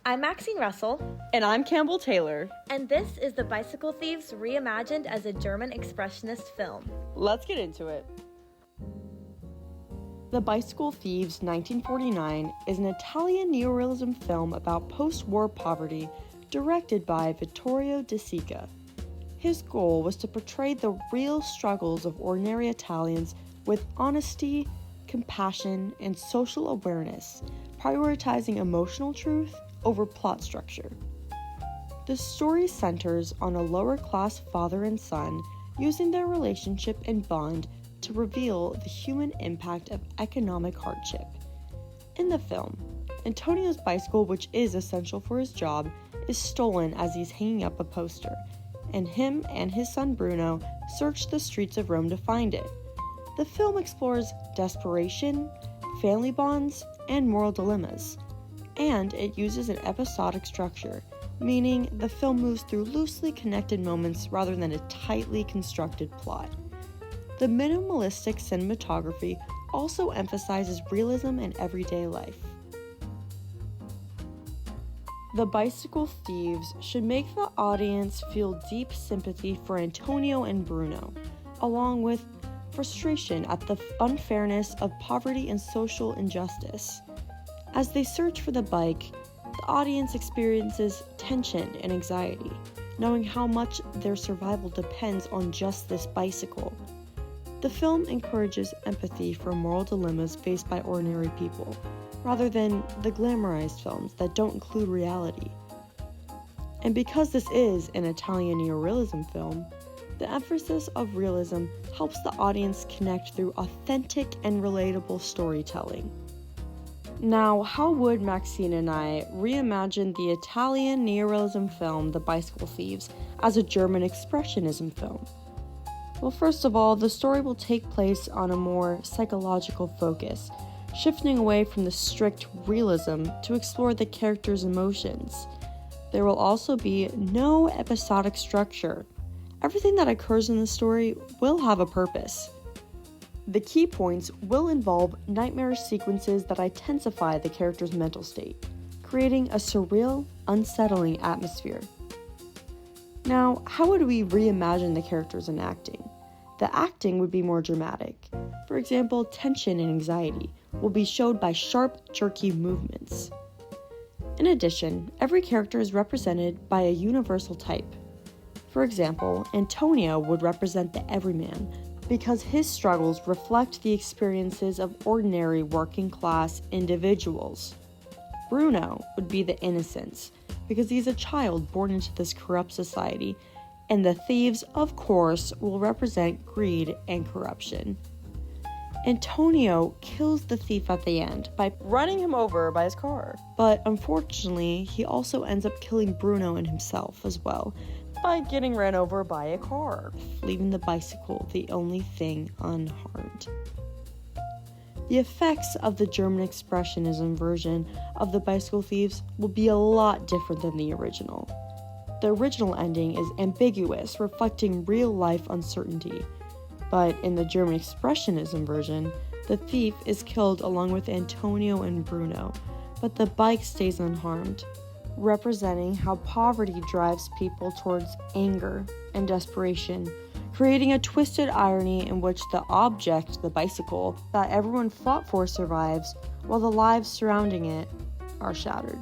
I'm Maxine Russel. And I'm Campbell Taylor. And this is The Bicycle Thieves reimagined as a German Expressionist film. Let's get into it. The Bicycle Thieves 1949 is an Italian neorealism film about post-war poverty directed by Vittorio De Sica. His goal was to portray the real struggles of ordinary Italians with honesty, compassion, and social awareness, prioritizing emotional truth over plot structure. The story centers on a lower-class father and son using their relationship and bond to reveal the human impact of economic hardship. In the film, Antonio's bicycle, which is essential for his job, is stolen as he's hanging up a poster, and him and his son Bruno search the streets of Rome to find it. The film explores desperation, family bonds, and moral dilemmas, and it uses an episodic structure, meaning the film moves through loosely connected moments rather than a tightly constructed plot. The minimalistic cinematography also emphasizes realism in everyday life. The Bicycle Thieves should make the audience feel deep sympathy for Antonio and Bruno, along with frustration at the unfairness of poverty and social injustice. As they search for the bike, the audience experiences tension and anxiety, knowing how much their survival depends on just this bicycle. The film encourages empathy for moral dilemmas faced by ordinary people, rather than the glamorized films that don't include reality. And because this is an Italian neorealism film, the emphasis of realism helps the audience connect through authentic and relatable storytelling. Now, how would Maxine and I reimagine the Italian neorealism film The Bicycle Thieves as a German Expressionism film? Well, first of all, the story will take place on a more psychological focus, shifting away from the strict realism to explore the characters' emotions. There will also be no episodic structure. Everything that occurs in the story will have a purpose. The key points will involve nightmare sequences that intensify the character's mental state, creating a surreal, unsettling atmosphere. Now, how would we reimagine the characters and acting? The acting would be more dramatic. For example, tension and anxiety will be showed by sharp, jerky movements. In addition, every character is represented by a universal type. For example, Antonio would represent the everyman because his struggles reflect the experiences of ordinary working-class individuals. Bruno would be the innocence because he's a child born into this corrupt society, and the thieves, of course, will represent greed and corruption. Antonio kills the thief at the end by Running him over by his car. But unfortunately, he also ends up killing Bruno and himself as well, By getting ran over by a car. leaving the bicycle the only thing unharmed. The effects of the German Expressionism version of The Bicycle Thieves will be a lot different than the original. The original ending is ambiguous, reflecting real-life uncertainty. But in the German Expressionism version, the thief is killed along with Antonio and Bruno, but the bike stays unharmed, representing how poverty drives people towards anger and desperation, creating a twisted irony in which the object, the bicycle, that everyone fought for survives, while the lives surrounding it are shattered.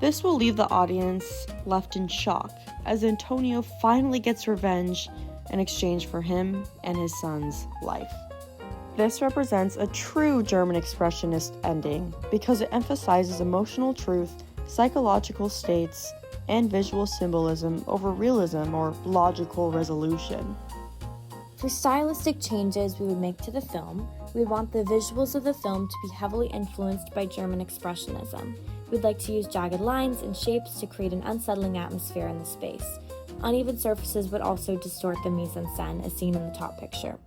This will leave the audience left in shock, as Antonio finally gets revenge in exchange for him and his son's life. This represents a true German Expressionist ending because it emphasizes emotional truth, psychological states, and visual symbolism over realism or logical resolution. For stylistic changes we would make to the film, we would want the visuals of the film to be heavily influenced by German Expressionism. We'd like to use jagged lines and shapes to create an unsettling atmosphere in the space. Uneven surfaces would also distort the mise-en-scène as seen in the top picture.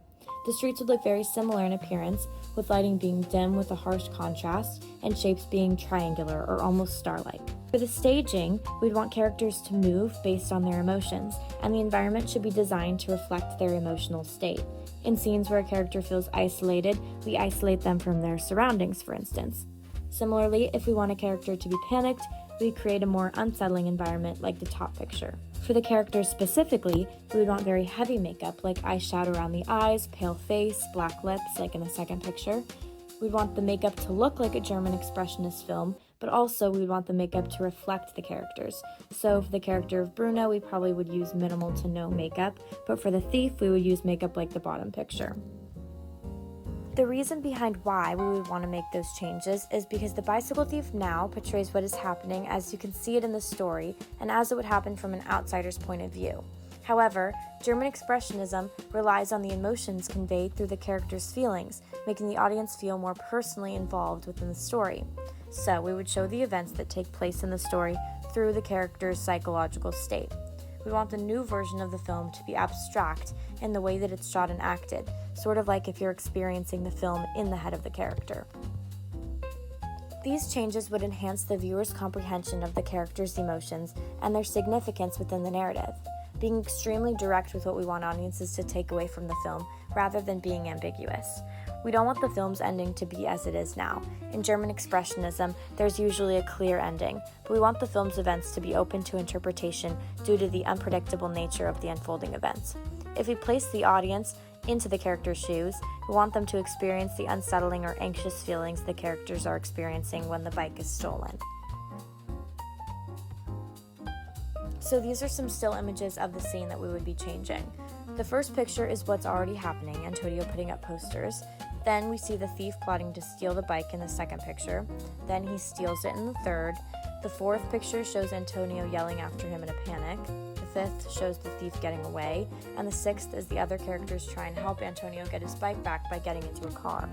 The streets would look very similar in appearance, with lighting being dim with a harsh contrast, and shapes being triangular or almost star-like. For the staging, we'd want characters to move based on their emotions, and the environment should be designed to reflect their emotional state. In scenes where a character feels isolated, we isolate them from their surroundings, for instance. Similarly, if we want a character to be panicked, we'd create a more unsettling environment like the top picture. For the characters specifically, we would want very heavy makeup like eyeshadow around the eyes, pale face, black lips like in the second picture. We'd want the makeup to look like a German Expressionist film, but also we would want the makeup to reflect the characters. So for the character of Bruno, we probably would use minimal to no makeup, but for the thief, we would use makeup like the bottom picture. The reason behind why we would want to make those changes is because the bicycle thief now portrays what is happening as you can see it in the story and as it would happen from an outsider's point of view. However, German Expressionism relies on the emotions conveyed through the character's feelings, making the audience feel more personally involved within the story. So we would show the events that take place in the story through the character's psychological state. We want the new version of the film to be abstract in the way that it's shot and acted, sort of like if you're experiencing the film in the head of the character. These changes would enhance the viewer's comprehension of the character's emotions and their significance within the narrative, being extremely direct with what we want audiences to take away from the film rather than being ambiguous. We don't want the film's ending to be as it is now. In German Expressionism, there's usually a clear ending, but we want the film's events to be open to interpretation due to the unpredictable nature of the unfolding events. If we place the audience into the character's shoes, we want them to experience the unsettling or anxious feelings the characters are experiencing when the bike is stolen. So these are some still images of the scene that we would be changing. The first picture is what's already happening, Antonio putting up posters. Then we see the thief plotting to steal the bike in the second picture. Then he steals it in the third. The fourth picture shows Antonio yelling after him in a panic. The fifth shows the thief getting away. And the sixth is the other characters try and help Antonio get his bike back by getting into a car.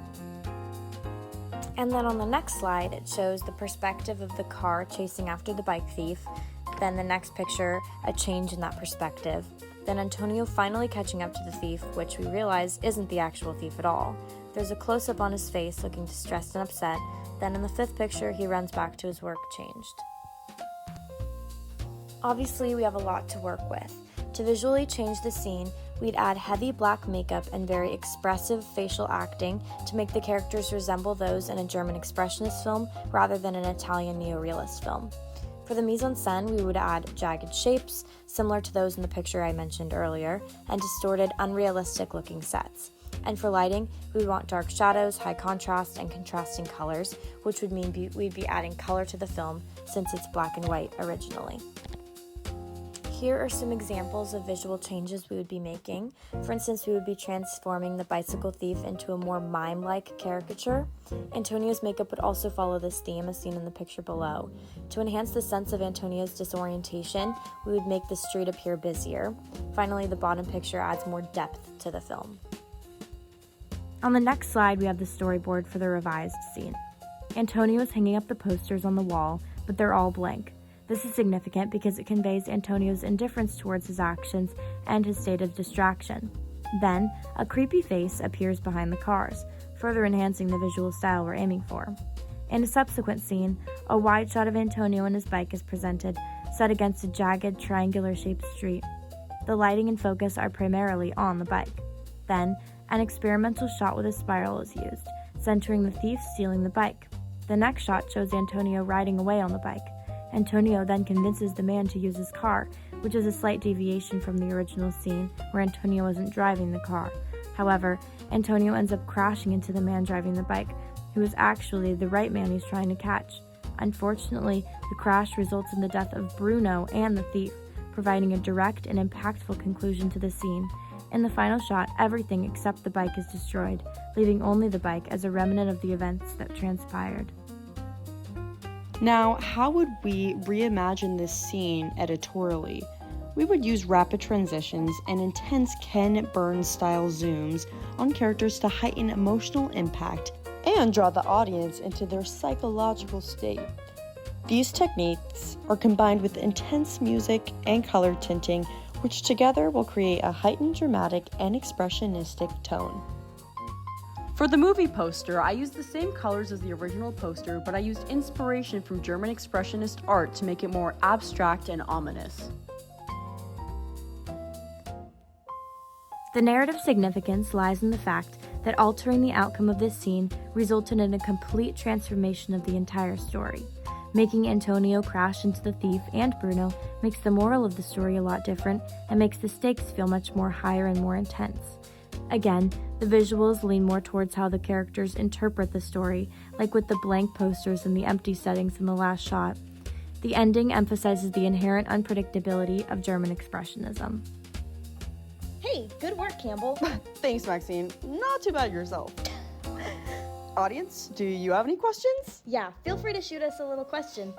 And then on the next slide, it shows the perspective of the car chasing after the bike thief. Then the next picture, a change in that perspective. Then Antonio finally catching up to the thief, which we realize isn't the actual thief at all. There's a close-up on his face, looking distressed and upset. Then in the fifth picture, he runs back to his work changed. Obviously, we have a lot to work with. To visually change the scene, we'd add heavy black makeup and very expressive facial acting to make the characters resemble those in a German Expressionist film rather than an Italian neorealist film. For the mise-en-scène, we would add jagged shapes, similar to those in the picture I mentioned earlier, and distorted, unrealistic-looking sets. And for lighting, we would want dark shadows, high contrast, and contrasting colors, which would mean we'd be adding color to the film since it's black and white originally. Here are some examples of visual changes we would be making. For instance, we would be transforming the bicycle thief into a more mime-like caricature. Antonio's makeup would also follow this theme as seen in the picture below. To enhance the sense of Antonio's disorientation, we would make the street appear busier. Finally, the bottom picture adds more depth to the film. On the next slide, we have the storyboard for the revised scene. Antonio is hanging up the posters on the wall, but they're all blank. This is significant because it conveys Antonio's indifference towards his actions and his state of distraction. Then, a creepy face appears behind the cars, further enhancing the visual style we're aiming for. In a subsequent scene, a wide shot of Antonio and his bike is presented, set against a jagged, triangular-shaped street. The lighting and focus are primarily on the bike. Then, an experimental shot with a spiral is used, centering the thief stealing the bike. The next shot shows Antonio riding away on the bike. Antonio then convinces the man to use his car, which is a slight deviation from the original scene where Antonio wasn't driving the car. However, Antonio ends up crashing into the man driving the bike, who is actually the right man he's trying to catch. Unfortunately, the crash results in the death of Bruno and the thief, providing a direct and impactful conclusion to the scene. In the final shot, everything except the bike is destroyed, leaving only the bike as a remnant of the events that transpired. Now, how would we reimagine this scene editorially? We would use rapid transitions and intense Ken Burns-style zooms on characters to heighten emotional impact and draw the audience into their psychological state. These techniques are combined with intense music and color tinting, which together will create a heightened dramatic and expressionistic tone. For the movie poster, I used the same colors as the original poster, but I used inspiration from German Expressionist art to make it more abstract and ominous. The narrative significance lies in the fact that altering the outcome of this scene resulted in a complete transformation of the entire story. Making Antonio crash into the thief and Bruno makes the moral of the story a lot different and makes the stakes feel much more higher and more intense. Again, the visuals lean more towards how the characters interpret the story, like with the blank posters and the empty settings in the last shot. The ending emphasizes the inherent unpredictability of German Expressionism. Hey, good work, Campbell. Thanks, Maxine. Not too bad yourself. Audience, do you have any questions? Yeah, feel free to shoot us a little question.